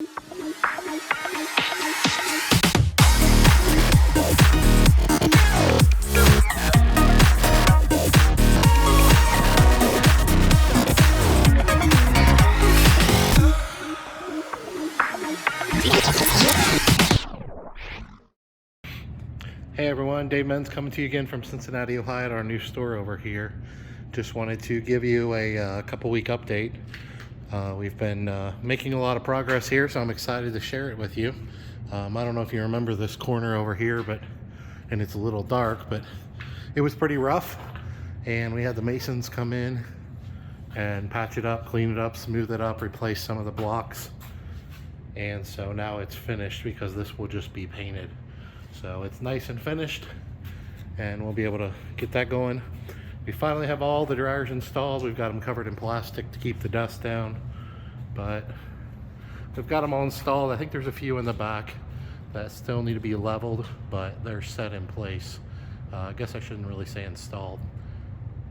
Hey everyone, Dave Menz coming to you again from Cincinnati, Ohio at our new store over here. Just wanted to give you a couple week update. We've been making a lot of progress here, so I'm excited to share it with you. I don't know if you remember this corner over here, and it's a little dark, but it was pretty rough, and we had the masons come in and patch it up, clean it up, smooth it up, replace some of the blocks. And so now it's finished because this will just be painted. So it's nice and finished, and we'll be able to get that going. We finally have all the dryers installed. We've got them covered in plastic to keep the dust down, but we've got them all installed. I think there's a few in the back that still need to be leveled, but they're set in place. I guess I shouldn't really say installed.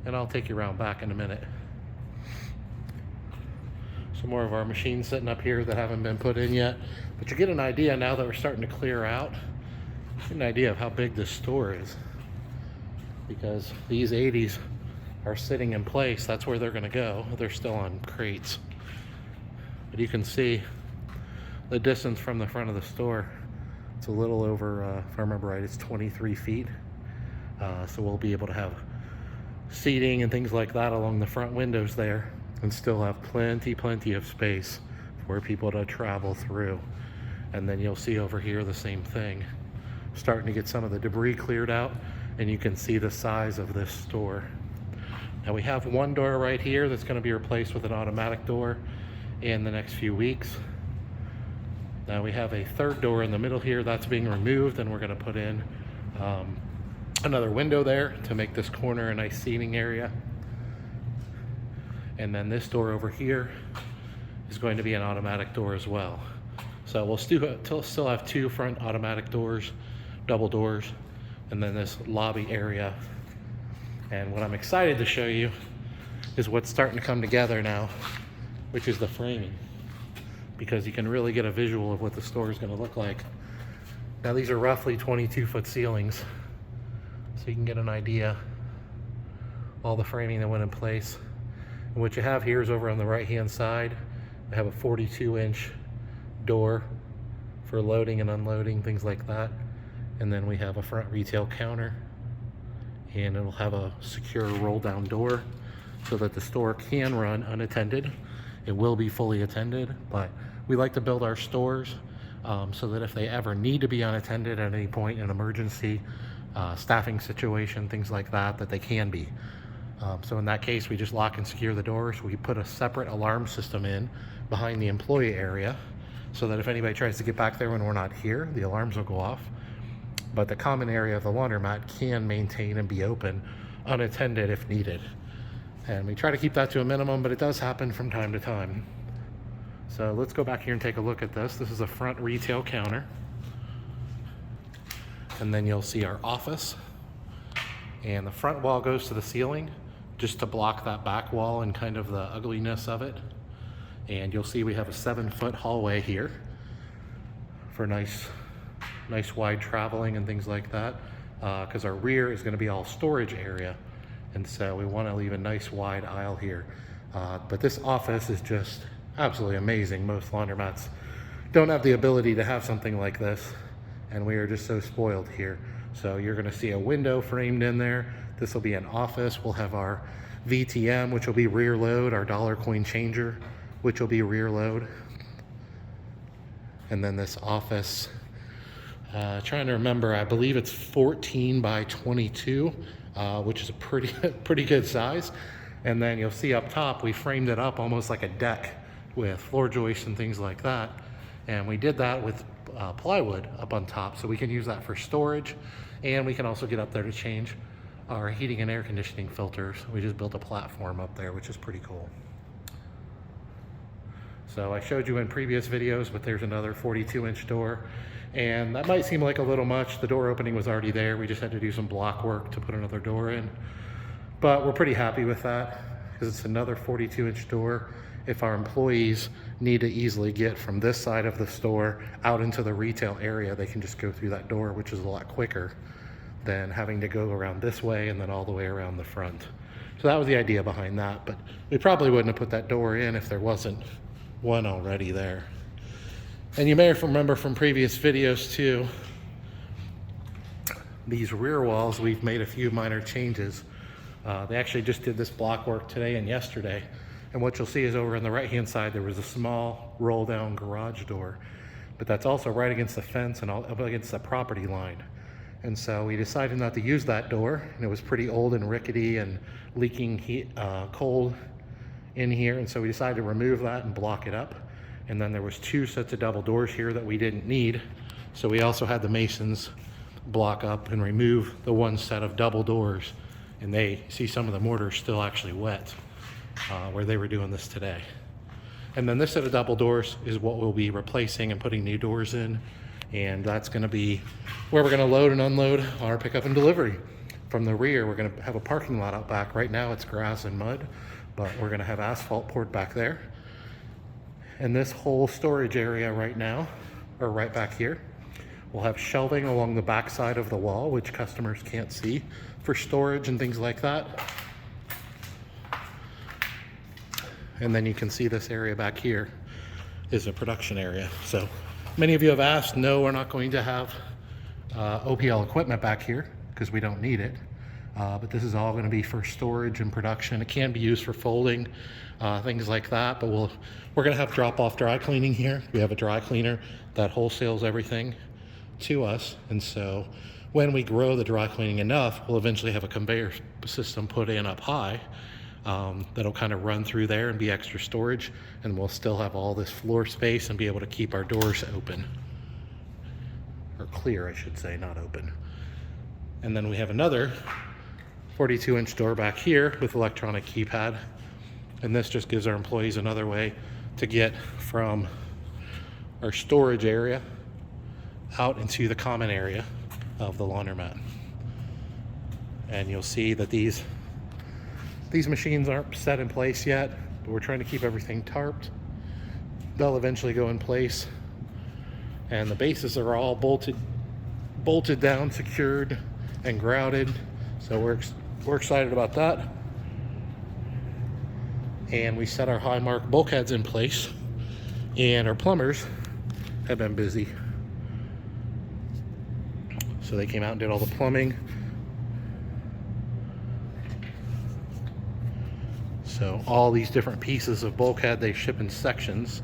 And I'll take you around back in a minute. Some more of our machines sitting up here that haven't been put in yet, but you get an idea now that we're starting to clear out. Get an idea of how big this store is, because these 80s are sitting in place. That's where they're going to go. They're still on crates, but you can see the distance from the front of the store. It's a little over, if I remember right, it's 23 feet. So we'll be able to have seating and things like that along the front windows there, and still have plenty of space for people to travel through. And then you'll see over here the same thing. Starting to get some of the debris cleared out, and you can see the size of this store. Now we have one door right here that's going to be replaced with an automatic door in the next few weeks. Now we have a third door in the middle here that's being removed, and we're going to put in another window there to make this corner a nice seating area. And then this door over here is going to be an automatic door as well. So we'll still have two front automatic doors, double doors, and then this lobby area. And what I'm excited to show you is what's starting to come together now, which is the framing, because you can really get a visual of what the store is going to look like. Now these are roughly 22-foot ceilings, so you can get an idea all the framing that went in place. And what you have here is over on the right hand side, I have a 42-inch door for loading and unloading, things like that. And then we have a front retail counter, and it'll have a secure roll down door so that the store can run unattended. It will be fully attended, but we like to build our stores so that if they ever need to be unattended at any point, an emergency, staffing situation, things like that, that they can be. So in that case, we just lock and secure the doors. We put a separate alarm system in behind the employee area so that if anybody tries to get back there when we're not here, the alarms will go off. But the common area of the laundromat can maintain and be open unattended if needed. And we try to keep that to a minimum, but it does happen from time to time. So let's go back here and take a look at this. This is a front retail counter. And then you'll see our office. And the front wall goes to the ceiling just to block that back wall and kind of the ugliness of it. And you'll see we have a 7-foot hallway here for nice wide traveling and things like that, because our rear is going to be all storage area, and so we want to leave a nice wide aisle here. But this office is just absolutely amazing. Most laundromats don't have the ability to have something like this, and we are just so spoiled here. So you're going to see a window framed in there. This will be an office. We'll have our VTM, which will be rear load, our dollar coin changer, which will be rear load, and then this office, trying to remember, I believe it's 14 by 22, which is a pretty good size. And then you'll see up top, we framed it up almost like a deck with floor joists and things like that. And we did that with plywood up on top, so we can use that for storage. And we can also get up there to change our heating and air conditioning filters. We just built a platform up there, which is pretty cool. So I showed you in previous videos, but there's another 42-inch door. And that might seem like a little much. The door opening was already there. We just had to do some block work to put another door in. But we're pretty happy with that because it's another 42-inch door. if our employees need to easily get from this side of the store out into the retail area, they can just go through that door, which is a lot quicker than having to go around this way and then all the way around the front. So that was the idea behind that, but we probably wouldn't have put that door in if there wasn't one already there. And you may remember from previous videos too, these rear walls, we've made a few minor changes. They actually just did this block work today and yesterday. And what you'll see is over on the right-hand side, there was a small roll-down garage door, but that's also right against the fence and up against the property line. And so we decided not to use that door, and it was pretty old and rickety and leaking heat, cold in here. And so we decided to remove that and block it up. And then there was 2 sets of double doors here that we didn't need. So we also had the masons block up and remove the 1 set of double doors. And they see some of the mortar still actually wet where they were doing this today. And then this set of double doors is what we'll be replacing and putting new doors in. And that's gonna be where we're gonna load and unload our pickup and delivery. From the rear, we're gonna have a parking lot out back. Right now it's grass and mud, but we're gonna have asphalt poured back there. And this whole storage area right now, or right back here, we'll have shelving along the back side of the wall, which customers can't see, for storage and things like that. And then you can see this area back here is a production area. So many of you have asked, no, we're not going to have OPL equipment back here because we don't need it. But this is all going to be for storage and production. It can be used for folding, things like that. But we're going to have drop-off dry cleaning here. We have a dry cleaner that wholesales everything to us. And so when we grow the dry cleaning enough, we'll eventually have a conveyor system put in up high that'll kind of run through there and be extra storage. And we'll still have all this floor space and be able to keep our doors open. Or clear, I should say, not open. And then we have another 42-inch door back here with electronic keypad. And this just gives our employees another way to get from our storage area out into the common area of the laundromat. And you'll see that these machines aren't set in place yet, but we're trying to keep everything tarped. They'll eventually go in place. And the bases are all bolted down, secured, and grouted. So we're excited about that. And we set our high mark bulkheads in place, and our plumbers have been busy. So they came out and did all the plumbing. So all these different pieces of bulkhead, they ship in sections,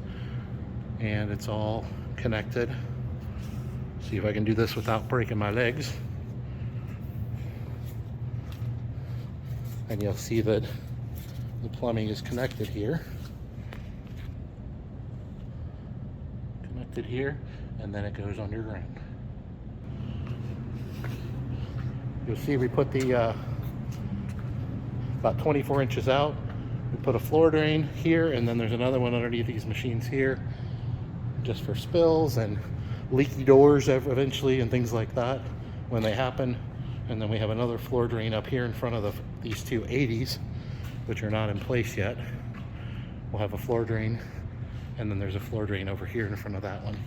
and it's all connected. See if I can do this without breaking my legs. And you'll see that the plumbing is connected here. Connected here, and then it goes underground. You'll see we put the about 24 inches out. We put a floor drain here, and then there's another one underneath these machines here, just for spills and leaky doors eventually and things like that when they happen. And then we have another floor drain up here in front of these two 80s, which are not in place yet. We'll have a floor drain, and then there's a floor drain over here in front of that one.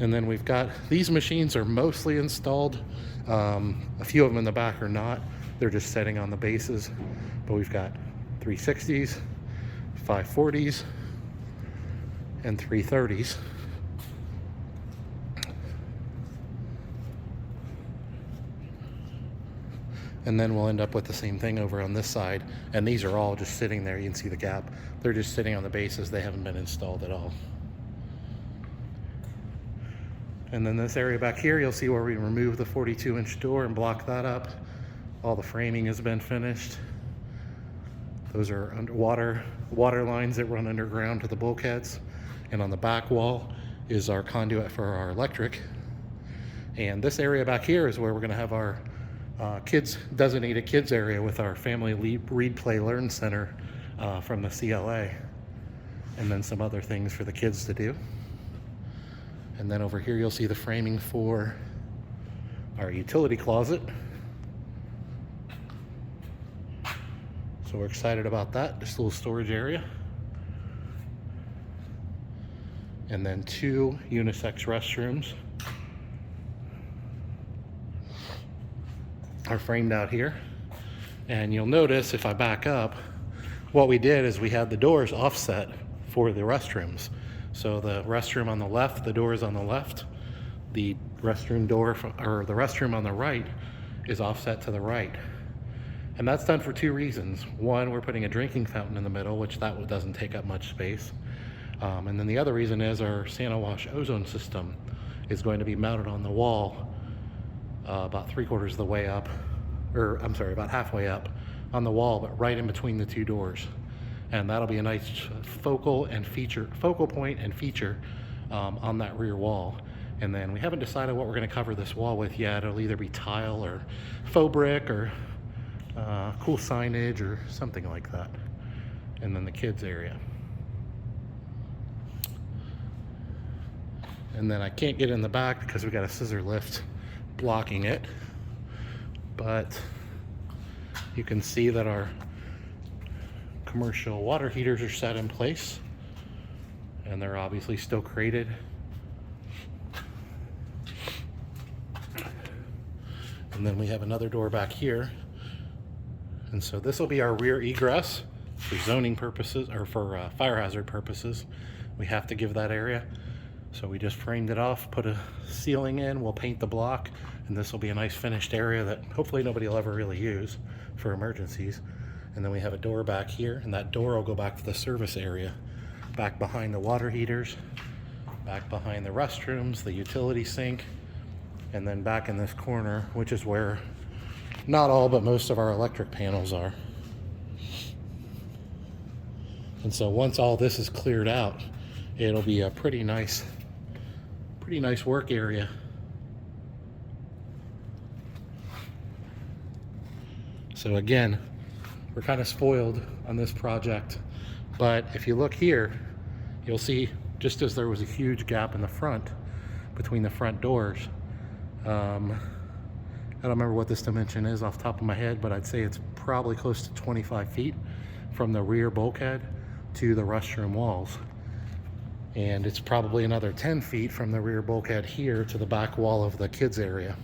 And then we've got, these machines are mostly installed. A few of them in the back are not. They're just setting on the bases. But we've got 360s, 540s, and 330s. And then we'll end up with the same thing over on this side. And these are all just sitting there. You can see the gap. They're just sitting on the bases. They haven't been installed at all. And then this area back here, you'll see where we remove the 42-inch door and block that up. All the framing has been finished. Those are water lines that run underground to the bulkheads. And on the back wall is our conduit for our electric. And this area back here is where we're gonna have our designated kids area with our family read, play, learn center from the CLA. And then some other things for the kids to do. And then over here, you'll see the framing for our utility closet. So we're excited about that. This little storage area. And then 2 unisex restrooms are framed out here. And you'll notice if I back up, what we did is we had the doors offset for the restrooms. So the restroom on the left, the door is on the left. The restroom door, or the restroom on the right, is offset to the right. And that's done for 2 reasons. One, we're putting a drinking fountain in the middle, which that doesn't take up much space. And then the other reason is our Santa Wash ozone system is going to be mounted on the wall about 3/4 of the way up, or I'm sorry, about halfway up on the wall, but right in between the 2 doors. And that'll be a nice focal point and feature on that rear wall. And then we haven't decided what we're going to cover this wall with yet. It'll either be tile or faux brick or cool signage or something like that. And then the kids area. And then I can't get in the back because we got a scissor lift blocking it. But you can see that our commercial water heaters are set in place, and they're obviously still crated. And then we have another door back here. And so this will be our rear egress for zoning purposes, or for fire hazard purposes. We have to give that area. So we just framed it off, put a ceiling in, we'll paint the block, and this will be a nice finished area that hopefully nobody will ever really use for emergencies. And then we have a door back here, and that door will go back to the service area, back behind the water heaters, back behind the restrooms, the utility sink, and then back in this corner, which is where not all but most of our electric panels are. And so once all this is cleared out, it'll be a pretty nice work area. So again, we're kind of spoiled on this project, but if you look here, you'll see just as there was a huge gap in the front between the front doors. I don't remember what this dimension is off the top of my head, but I'd say it's probably close to 25 feet from the rear bulkhead to the restroom walls. And it's probably another 10 feet from the rear bulkhead here to the back wall of the kids area.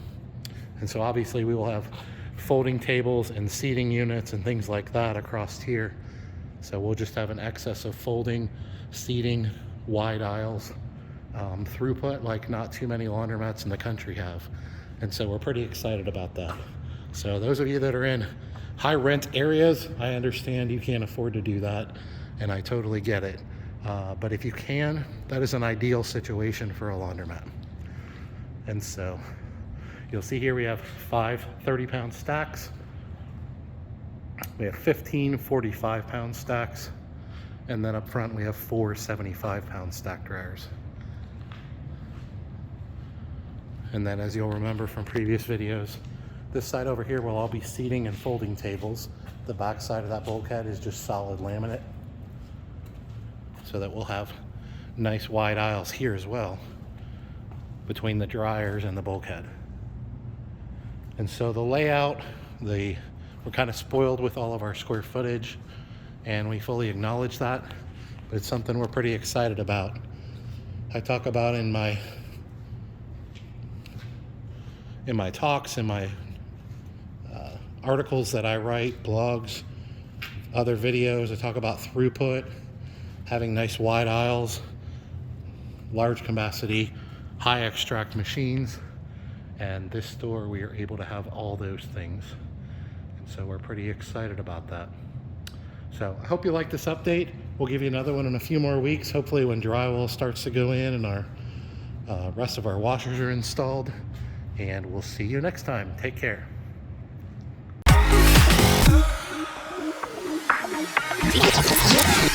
And so obviously we will have folding tables and seating units and things like that across here. So we'll just have an excess of folding, seating, wide aisles, throughput like not too many laundromats in the country have. And so we're pretty excited about that. So those of you that are in high rent areas, I understand you can't afford to do that, and I totally get it. But if you can, that is an ideal situation for a laundromat. And so you'll see here we have 5 30-pound stacks. We have 15 45-pound stacks. And then up front we have 4 75-pound stack dryers. And then as you'll remember from previous videos, this side over here will all be seating and folding tables. The back side of that bulkhead is just solid laminate, so that we'll have nice wide aisles here as well between the dryers and the bulkhead. And so the layout, we're kind of spoiled with all of our square footage, and we fully acknowledge that, but it's something we're pretty excited about. I talk about in my talks, in my articles that I write, blogs, other videos, I talk about throughput, having nice wide aisles, large capacity, high extract machines, and this store we are able to have all those things. And so we're pretty excited about that. So I hope you like this update. We'll give you another one in a few more weeks, hopefully when drywall starts to go in and our rest of our washers are installed. And we'll see you next time. Take care. Yeah.